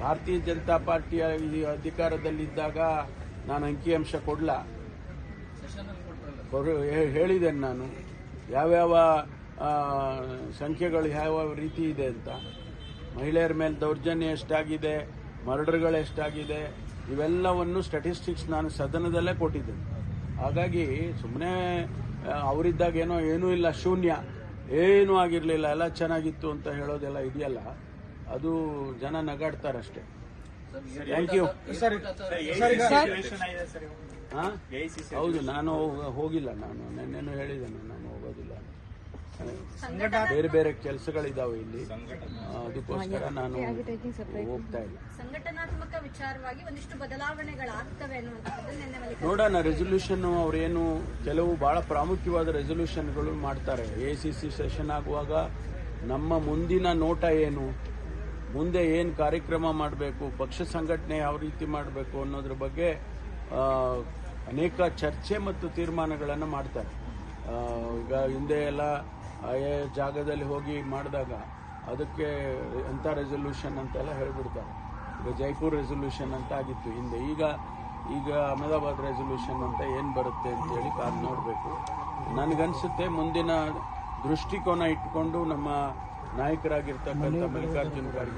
ಭಾರತೀಯ ಜನತಾ ಪಾರ್ಟಿಯ ಅಧಿಕಾರದಲ್ಲಿದ್ದಾಗ ನಾನು ಅಂಕಿಅಂಶ ಕೊಡಲ ಹೇಳಿದ್ದೇನೆ. ನಾನು ಯಾವ್ಯಾವ ಸಂಖ್ಯೆಗಳು ಯಾವ ರೀತಿ ಇದೆ ಅಂತ, ಮಹಿಳೆಯರ ಮೇಲೆ ದೌರ್ಜನ್ಯ ಎಷ್ಟಾಗಿದೆ, ಮರ್ಡರ್ಗಳು ಎಷ್ಟಾಗಿದೆ, ಇವೆಲ್ಲವನ್ನು ಸ್ಟ್ಯಾಟಿಸ್ಟಿಕ್ಸ್ ನಾನು ಸದನದಲ್ಲೇ ಕೊಟ್ಟಿದ್ದೇನೆ. ಹಾಗಾಗಿ ಸುಮ್ಮನೆ ಅವರಿದ್ದಾಗ ಏನೂ ಇಲ್ಲ, ಶೂನ್ಯ, ಏನೂ ಆಗಿರಲಿಲ್ಲ, ಎಲ್ಲ ಚೆನ್ನಾಗಿತ್ತು ಅಂತ ಹೇಳೋದೆಲ್ಲ ಇದೆಯಲ್ಲ, ಅದು ಜನ ನಗಾಡ್ತಾರಷ್ಟೇ. Thank you. ಹೌದು, ನಾನು ಹೋಗಿಲ್ಲ. ನಾನು ನಿನ್ನೆನೂ ಹೇಳಿದ್ದೇನೆ, ನಾನು ಹೋಗೋದಿಲ್ಲ. ಬೇರೆ ಬೇರೆ ಕೆಲಸಗಳಿದಾವೆ ಇಲ್ಲಿ, ಅದಕ್ಕೋಸ್ಕರ ನಾನು ಹೋಗ್ತಾ ಇಲ್ಲ. ಸಂಘಟನಾತ್ಮಕ ವಿಚಾರವಾಗಿ ಒಂದಿಷ್ಟು ಬದಲಾವಣೆಗಳಾಗ್ತವೆ ನೋಡೋಣ. ರೆಸೊಲ್ಯೂಷನ್ ಅವರೇನು ಕೆಲವು ಬಹಳ ಪ್ರಾಮುಖ್ಯವಾದ ರೆಸೊಲ್ಯೂಷನ್ಗಳು ಮಾಡ್ತಾರೆ. ಎಸಿಸಿ ಸೆಷನ್ ಆಗುವಾಗ ನಮ್ಮ ಮುಂದಿನ ನೋಟ ಏನು, ಮುಂದೆ ಏನು ಕಾರ್ಯಕ್ರಮ ಮಾಡಬೇಕು, ಪಕ್ಷ ಸಂಘಟನೆ ಯಾವ ರೀತಿ ಮಾಡಬೇಕು ಅನ್ನೋದ್ರ ಬಗ್ಗೆ ಅನೇಕ ಚರ್ಚೆ ಮತ್ತು ತೀರ್ಮಾನಗಳನ್ನು ಮಾಡ್ತಾರೆ. ಈಗ ಹಿಂದೆ ಎಲ್ಲ ಜಾಗದಲ್ಲಿ ಹೋಗಿ ಮಾಡಿದಾಗ ಅದಕ್ಕೆ ಎಂಥ ರೆಸೊಲ್ಯೂಷನ್ ಅಂತೆಲ್ಲ ಹೇಳ್ಬಿಡ್ತಾರೆ. ಈಗ ಜೈಪುರ್ ರೆಸೊಲ್ಯೂಷನ್ ಅಂತ ಆಗಿತ್ತು ಹಿಂದೆ, ಈಗ ಅಹಮದಾಬಾದ್ ರೆಸೊಲ್ಯೂಷನ್ ಅಂತ ಏನು ಬರುತ್ತೆ ಅಂತೇಳಿ ಕಾದು ನೋಡಬೇಕು. ನನಗನ್ಸುತ್ತೆ ಮುಂದಿನ ದೃಷ್ಟಿಕೋನ ಇಟ್ಕೊಂಡು ನಮ್ಮ ನಾಯಕರಾಗಿರ್ತಕ್ಕಂಥ ಮಲ್ಲಿಕಾರ್ಜುನ್ ಖರ್ಗೆ